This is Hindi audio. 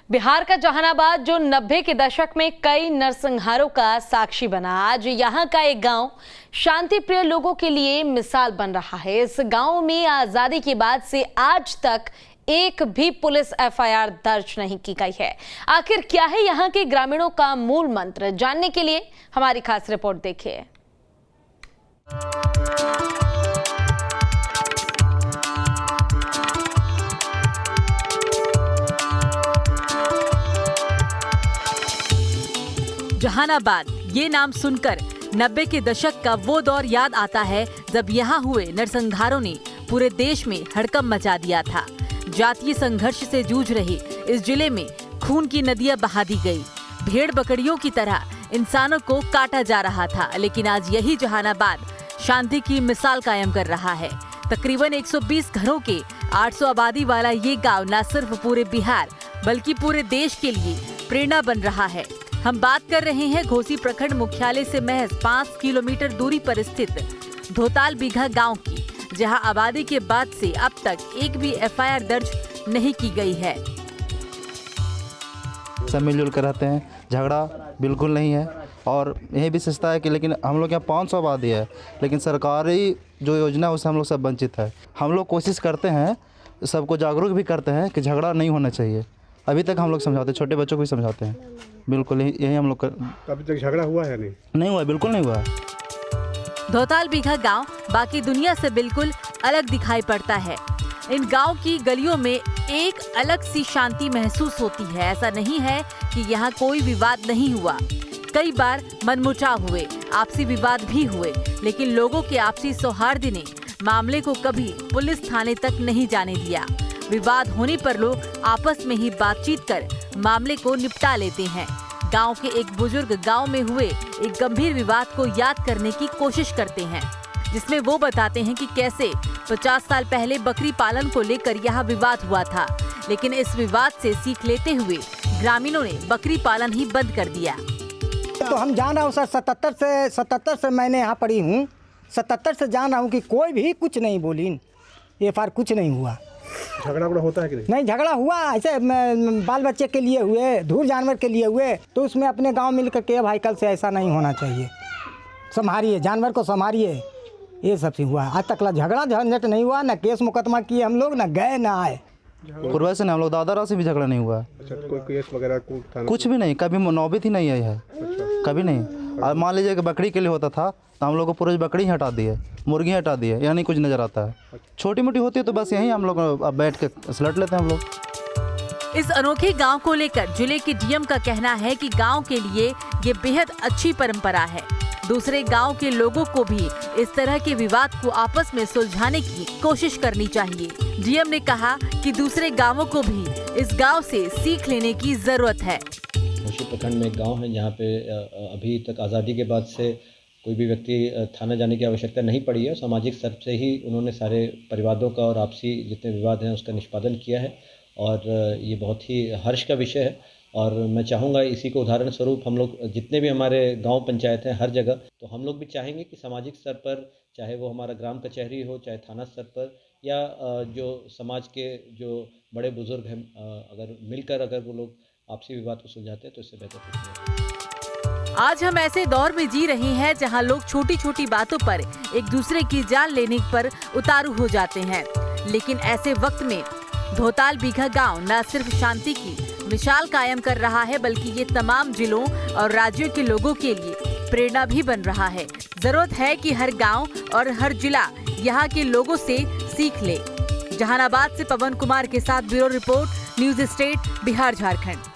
बिहार का जहानाबाद जो 90 के दशक में कई नरसंहारों का साक्षी बना, आज यहाँ का एक गांव शांति प्रिय लोगों के लिए मिसाल बन रहा है। इस गांव में आजादी के बाद से आज तक एक भी पुलिस एफआईआर दर्ज नहीं की गई है। आखिर क्या है यहाँ के ग्रामीणों का मूल मंत्र, जानने के लिए हमारी खास रिपोर्ट देखिए। जहानाबाद, ये नाम सुनकर 90 के दशक का वो दौर याद आता है जब यहाँ हुए नरसंहारों ने पूरे देश में हड़कंप मचा दिया था। जातीय संघर्ष से जूझ रहे इस जिले में खून की नदियां बहा दी गई। भेड़ बकरियों की तरह इंसानों को काटा जा रहा था, लेकिन आज यही जहानाबाद शांति की मिसाल कायम कर रहा है। तकरीबन 120 घरों के 800 आबादी वाला ये गांव न सिर्फ पूरे बिहार बल्कि पूरे देश के लिए प्रेरणा बन रहा है। हम बात कर रहे हैं घोसी प्रखंड मुख्यालय से महज 5 किलोमीटर दूरी पर स्थित धोताल बीघा गांव की, जहां आबादी के बाद से अब तक एक भी एफआईआर दर्ज नहीं की गई है। सब मिलजुल कर रहते हैं, झगड़ा बिल्कुल नहीं है। और यही विशेषता है कि लेकिन हम लोग यहाँ 500 आबादी है, लेकिन सरकारी जो योजना है उससे हम लोग सब वंचित है। हम लोग कोशिश करते हैं, सबको जागरूक भी करते हैं कि झगड़ा नहीं होना चाहिए। अभी तक हम लोग समझाते हैं, छोटे बच्चों को भी समझाते हैं। बिल्कुल यही हम लोग अभी तक झगड़ा हुआ है? नहीं हुआ, बिल्कुल नहीं हुआ। धोताल बीघा गांव बाकी दुनिया से बिल्कुल अलग दिखाई पड़ता है। इन गांव की गलियों में एक अलग सी शांति महसूस होती है। ऐसा नहीं है कि यहाँ कोई विवाद नहीं हुआ। कई बार मनमुटाव हुए, आपसी विवाद भी हुए, लेकिन लोगों के आपसी सौहार्द ने मामले को कभी पुलिस थाने तक नहीं जाने दिया। विवाद होने पर लोग आपस में ही बातचीत कर मामले को निपटा लेते हैं। गांव के एक बुजुर्ग गांव में हुए एक गंभीर विवाद को याद करने की कोशिश करते हैं, जिसमें वो बताते हैं कि कैसे 50 साल पहले बकरी पालन को लेकर यहाँ विवाद हुआ था, लेकिन इस विवाद से सीख लेते हुए ग्रामीणों ने बकरी पालन ही बंद कर दिया। तो हम जान रहा हूँ सर, 77 से मैंने यहाँ पढ़ी हूँ। 77 से जान रहा हूँ कि कोई भी कुछ नहीं बोली, एफआईआर कुछ नहीं हुआ। झगड़ा होता है कि नहीं? नहीं, झगड़ा हुआ ऐसे बाल बच्चे के लिए हुए, धूर जानवर के लिए हुए, तो उसमें अपने गांव मिल करके भाई कल से ऐसा नहीं होना चाहिए, संभालिए जानवर को, संभालिए। ये सब हुआ, आज तक झगड़ा झंझट नहीं हुआ, ना केस मुकदमा किए हम लोग, ना गए ना आए। पूर्व से हम लोग दादा से भी झगड़ा नहीं हुआ। अच्छा, कोई केस वगैरह कुछ भी नहीं, कभी नौबत ही नहीं आई है। कभी नहीं। और मान लीजिए कि बकरी के लिए होता था तो हम लोग को पूरी बकरी हटा दी है, मुर्गी हटा दी है, यहाँ नहीं कुछ नजर आता है। छोटी मोटी होती है तो बस यहीं हम लोग अब बैठ के सलट लेते हैं हम लोग। इस अनोखे गांव को लेकर जिले के डीएम का कहना है कि गांव के लिए ये बेहद अच्छी परंपरा है। दूसरे गांव के लोगों को भी इस तरह के विवाद को आपस में सुलझाने की कोशिश करनी चाहिए। डीएम ने कहा कि दूसरे गांवों को भी इस गांव से सीख लेने की जरूरत है। घोसी प्रखंड में एक गाँव है जहाँ पे अभी तक आज़ादी के बाद से कोई भी व्यक्ति थाना जाने की आवश्यकता नहीं पड़ी है। सामाजिक स्तर से ही उन्होंने सारे परिवारों का और आपसी जितने विवाद हैं उसका निष्पादन किया है, और ये बहुत ही हर्ष का विषय है। और मैं चाहूँगा इसी को उदाहरण स्वरूप हम लोग जितने भी हमारे गांव पंचायत हैं हर जगह, तो हम लोग भी चाहेंगे कि सामाजिक स्तर पर, चाहे वो हमारा ग्राम कचहरी हो, चाहे थाना स्तर पर, या जो समाज के जो बड़े बुजुर्ग हैं, अगर मिलकर अगर वो लोग आपसी विवाद को सुलझाते हैं तो इससे बेहतर कुछ नहीं। आज हम ऐसे दौर में जी रहे हैं जहां लोग छोटी छोटी बातों पर एक दूसरे की जान लेने पर उतारू हो जाते हैं, लेकिन ऐसे वक्त में धोताल बीघा गांव न सिर्फ शांति की मिसाल कायम कर रहा है, बल्कि ये तमाम जिलों और राज्यों के लोगों के लिए प्रेरणा भी बन रहा है। जरूरत है कि हर गांव और हर जिला यहाँ के लोगों से सीख ले। जहानाबाद से पवन कुमार के साथ bureau report, news state, Bihar Jharkhand.